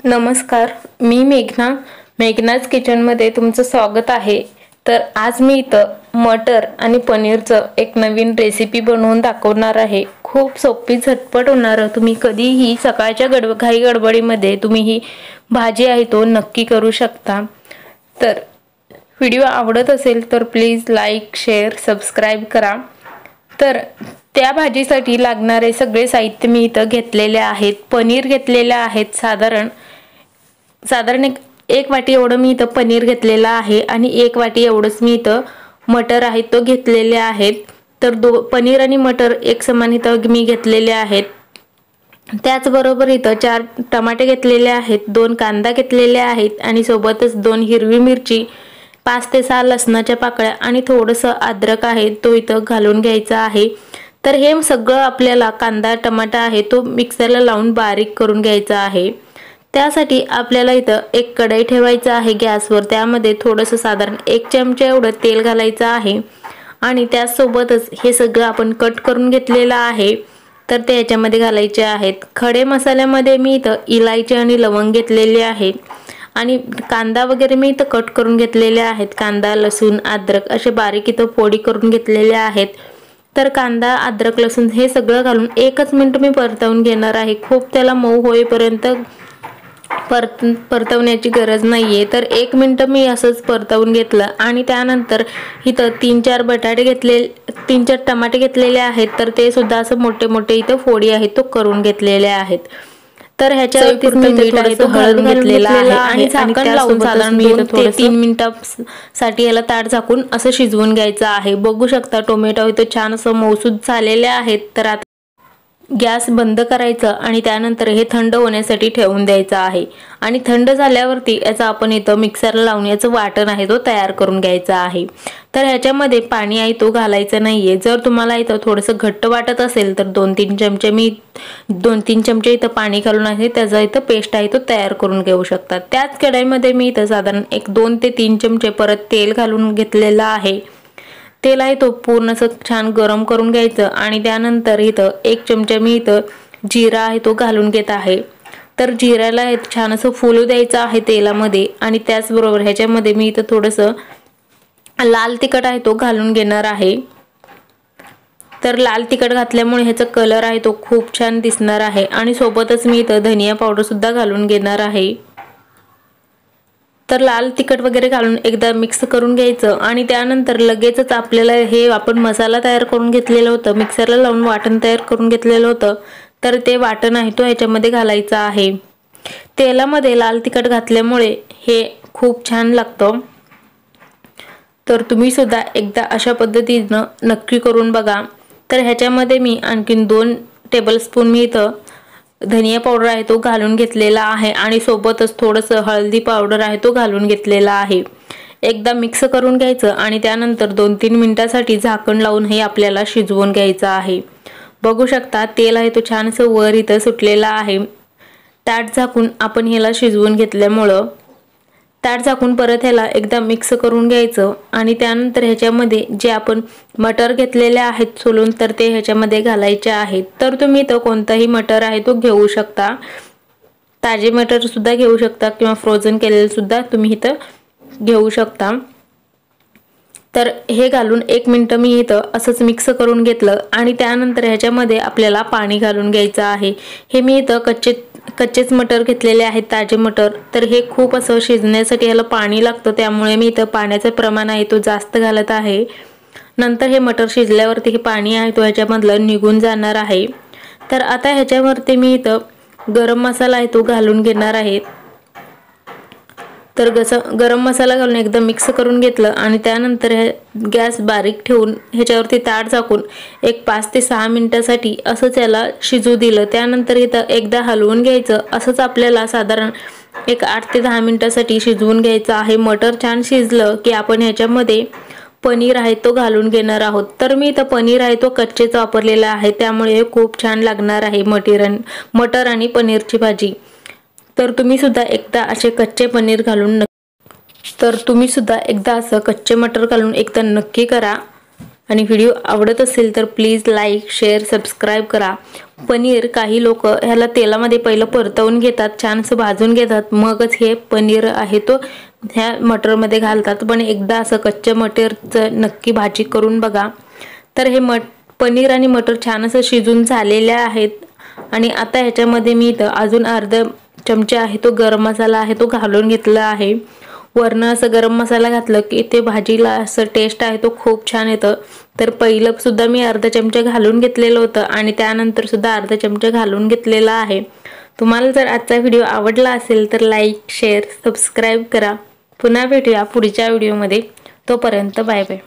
नमस्कार, मी मेघनाज किचनमध्ये तुमचं स्वागत आहे। तर आज मी इथं मटर आणि पनीरचं एक नवीन रेसिपी बनवून दाखवणार आहे। खूप सोपी झटपट होणार। तुम्ही कधीही सकाळच्या घाई गडबडीमध्ये तुम्ही ही भाजी आहे तो नक्की करू शकता। तर व्हिडिओ आवडत असेल तर प्लीज लाईक, शेअर, सबस्क्राइब करा। तर त्या भाजीसाठी लागणारे सगळे साहित्य मी इथं घेतलेले आहेत। पनीर घेतलेले आहेत साधारण एक वाटी एवढं मी इथं पनीर घेतलेलं आहे आणि एक वाटी एवढंच मी इथं मटर आहे तो घेतलेले आहेत। तर पनीर आणि मटर एक समान इथं मी घेतलेले आहेत। त्याचबरोबर इथं 4 टमाटे घेतलेले आहेत, 2 कांदा घेतलेले आहेत आणि सोबतच 2 हिरवी मिरची, 5 ते 6 लसणाच्या पाकळ्या आणि थोडंसं अद्रक आहे तो इथं घालून घ्यायचा आहे। तर हे सगळं आपल्याला कांदा टमाटा आहे तो मिक्सरला लावून बारीक करून घ्यायचा आहे। त्यासाठी आपल्याला इथं एक कढई ठेवायचा आहे गॅसवर। त्यामध्ये थोडंसं साधारण 1 चमचा एवढं तेल घालायचं आहे आणि त्यासोबतच हे सगळं आपण कट करून घेतलेलं आहे तर ते याच्यामध्ये घालायचे आहेत। खडे मसाल्यामध्ये मी इथं इलायची आणि लवंग घेतलेले आहेत आणि कांदा वगैरे मी इथं कट करून घेतलेले आहेत। कांदा, लसूण, अद्रक असे बारीक इथं फोडी करून घेतलेले आहेत। तर कांदा, अद्रक, लसूण हे सगळं घालून 1 मिनिट मी परतवून घेणार आहे। खूप त्याला मऊ होईपर्यंत परतवण्याची गरज नाहीये। तर 1 मिनिट मी असंच परतवून घेतलं आणि त्यानंतर इथं 3-4 टमाटे घेतलेले आहेत तर ते सुद्धा असं मोठे मोठे इथं फोडी आहेत तो करून घेतलेले आहेत। तर ह्याच्यावरती मीठ आहे तो हळद घेतलेला आहे आणि झाकण लावून साधारण 2 ते 3 मिनिटांसाठी याला ताट झाकून असं शिजवून घ्यायचं आहे। बघू शकता टोमॅटो इथं छान असं मऊसूद झालेले आहेत। तर आता गॅस बंद करायचं आणि त्यानंतर हे थंड होण्यासाठी ठेवून द्यायचं आहे आणि थंड झाल्यावरती याचा आपण इथं मिक्सरला लावून याचं वाटण आहे तो तयार करून घ्यायचा आहे। तर ह्याच्यामध्ये पाणी आहे तो घालायचं नाहीये। जर तुम्हाला इथं थोडंसं घट्ट वाटत असेल तर 2-3 चमचे इथं पाणी घालून आहे त्याचा इथं पेस्ट आहे तो तयार करून घेऊ शकता। त्याच कढईमध्ये मी इथं साधारण 2 ते 3 चमचे परत तेल घालून घेतलेलं आहे। तेल आहे तो पूर्ण असं छान गरम करून घ्यायचं आणि त्यानंतर इथं 1 चमचा मी इथं जिरा आहे तो घालून घेत आहे। तर जिऱ्याला छान असं फुलू द्यायचं आहे तेलामध्ये आणि त्याचबरोबर ह्याच्यामध्ये मी इथं थोडंसं लाल तिखट आहे तो घालून घेणार आहे। तर लाल तिखट घातल्यामुळे ह्याचा कलर आहे तो खूप छान दिसणार आहे आणि सोबतच मी इथं धनिया पावडर सुद्धा घालून घेणार आहे। तर लाल तिखट वगैरे घालून एकदा मिक्स करून घ्यायचं आणि त्यानंतर लगेचच आपल्याला हे आपण मसाला तयार करून घेतलेलं होतं, मिक्सरला लावून वाटण तयार करून घेतलेलं होतं तर ते वाटण आहे तो ह्याच्यामध्ये घालायचं आहे। तेलामध्ये लाल तिखट घातल्यामुळे हे खूप छान लागतं। तर तुम्ही सुद्धा एकदा अशा पद्धतीनं नक्की करून बघा। तर ह्याच्यामध्ये मी आणखीन 2 टेबलस्पून मी इथं धनिया पावडर आहे तो घालून घेतलेला आहे आणि सोबतच थोडंसं हळदी पावडर आहे तो घालून घेतलेला आहे। एकदा मिक्स करून घ्यायचं आणि त्यानंतर 2-3 मिनिटांसाठी झाकण लावून हे आपल्याला शिजवून घ्यायचं आहे। बघू शकता तेल आहे तो छान असं वर इथं सुटलेला आहे। ताट झाकून आपण ह्याला शिजवून घेतल्यामुळं ताट झाकून परत ह्याला एकदा मिक्स करून घ्यायचं आणि त्यानंतर ह्याच्यामध्ये जे आपण मटर घेतलेले आहेत सोलून तर ते ह्याच्यामध्ये घालायचे आहेत। तर तुम्ही तो कोणताही मटर आहे तो घेऊ शकता, ताजे मटर सुद्धा घेऊ शकता किंवा फ्रोझन केलेले सुद्धा तुम्ही इथं घेऊ शकता। तर हे घालून 1 मिनिट मी इथं असंच मिक्स करून घेतलं आणि त्यानंतर ह्याच्यामध्ये आपल्याला पाणी घालून घ्यायचं आहे। हे मी इथं कच्चेच मटर घेतलेले आहेत, ताजे मटर। तर हे खूप असं शिजण्यासाठी याला पाणी लागतं त्यामुळे मी इथं पाण्याचं प्रमाण आहे तो जास्त घालत आहे। नंतर हे मटर शिजल्यावरती हे पाणी आहे तो ह्याच्यामधलं निघून जाणार आहे। तर आता ह्याच्यावरती मी इथं गरम मसाला आहे तो घालून घेणार आहे। तर गरम मसाला घालून एकदम मिक्स करून घेतलं आणि त्यानंतर गॅस बारीक ठेवून ह्याच्यावरती ताट झाकून एक 5 ते 6 मिनिटांसाठी असंच याला शिजू दिलं। त्यानंतर इथं एकदा हलवून घ्यायचं। असंच आपल्याला साधारण एक 8 ते 10 मिनिटांसाठी शिजवून घ्यायचं आहे। मटर छान शिजलं की आपण ह्याच्यामध्ये पनीर आहे तो घालून घेणार आहोत। तर मी इथं पनीर आहे तो कच्चेच वापरलेला आहे त्यामुळे खूप छान लागणार आहे मटर आणि पनीरची भाजी। तर तुम्ही सुद्धा एकदा असे कच्चे पनीर घालून तर तुम्ही सुद्धा एकदा असं कच्चे मटर घालून एकदा नक्की करा आणि व्हिडिओ आवडत असेल तर प्लीज लाईक शेअर सबस्क्राईब करा। पनीर काही लोक ह्याला तेलामध्ये पहिलं परतवून घेतात, छानसं भाजून घेतात, मगच हे पनीर आहे तो ह्या मटरमध्ये घालतात। पण एकदा असं कच्च्या मटरचं नक्की भाजी करून बघा। तर हे पनीर आणि मटर छान असं शिजून झालेले आहेत आणि आता ह्याच्यामध्ये मी इथं अजून अर्धा चमचा आहे तो गरम मसाला आहे तो घालून घेतला आहे। वरनं असं गरम मसाला घातलं की ते भाजीला असं टेस्ट आहे तो खूप छान येतं। तर पहिलं सुद्धा मी अर्धा चमचा घालून घेतलेलं होतं आणि त्यानंतर सुद्धा अर्धा चमचा घालून घेतलेला आहे। तुम्हाला जर आजचा व्हिडिओ आवडला असेल तर लाईक शेअर सबस्क्राईब करा। पुन्हा भेटूया पुढच्या व्हिडिओमध्ये, तोपर्यंत बाय बाय।